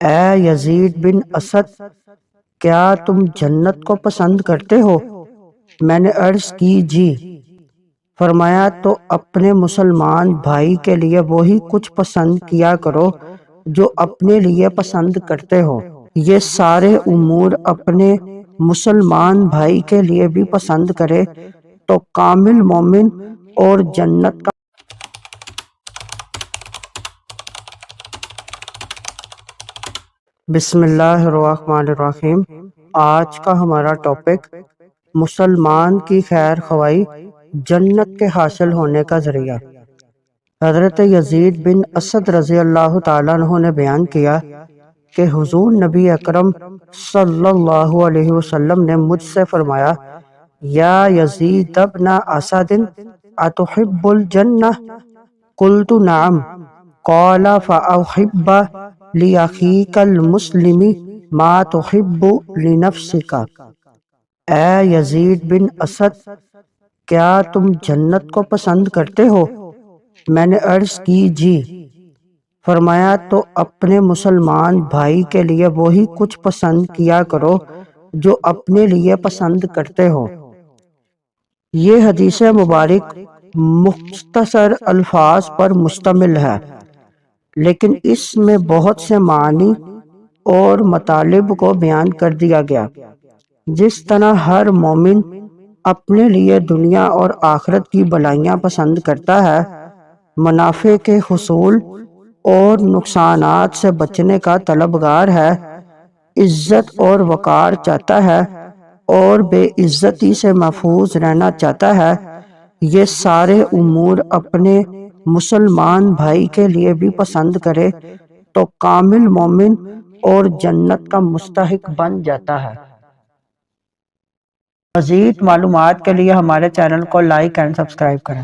اے یزید بن اسد، کیا تم جنت کو پسند کرتے ہو؟ میں نے عرض کی جی۔ فرمایا تو اپنے مسلمان بھائی کے لیے وہی کچھ پسند کیا کرو جو اپنے لیے پسند کرتے ہو۔ یہ سارے امور اپنے مسلمان بھائی کے لیے بھی پسند کرے تو کامل مومن اور جنت کا بسم اللہ الرحمن الرحیم۔ آج کا ہمارا ٹاپک مسلمان کی خیر خواہی جنت کے حاصل ہونے کا ذریعہ۔ حضرت یزید بن اسد رضی اللہ تعالیٰ عنہ نے بیان کیا کہ حضور نبی اکرم صلی اللہ علیہ وسلم نے مجھ سے فرمایا، یا یزید ابن اسد اتحب الجنہ؟ قلت نعم، قال فاحب لأخیک المسلم ما تحب لنفسک۔ اے یزید بن اسد، کیا تم جنت کو پسند کرتے ہو؟ میں نے عرض کی جی۔ فرمایا تو اپنے مسلمان بھائی کے لیے وہی کچھ پسند کیا کرو جو اپنے لیے پسند کرتے ہو۔ یہ حدیث مبارک مختصر الفاظ پر مشتمل ہے، لیکن اس میں بہت سے معنی اور مطالب کو بیان کر دیا گیا۔ جس طرح ہر مومن اپنے لیے دنیا اور آخرت کی بھلائیاں پسند کرتا ہے، منافع کے حصول اور نقصانات سے بچنے کا طلبگار ہے، عزت اور وقار چاہتا ہے اور بے عزتی سے محفوظ رہنا چاہتا ہے، یہ سارے امور اپنے مسلمان بھائی کے لیے بھی پسند کرے تو کامل مومن اور جنت کا مستحق بن جاتا ہے۔ مزید معلومات کے لیے ہمارے چینل کو لائک اینڈ سبسکرائب کریں۔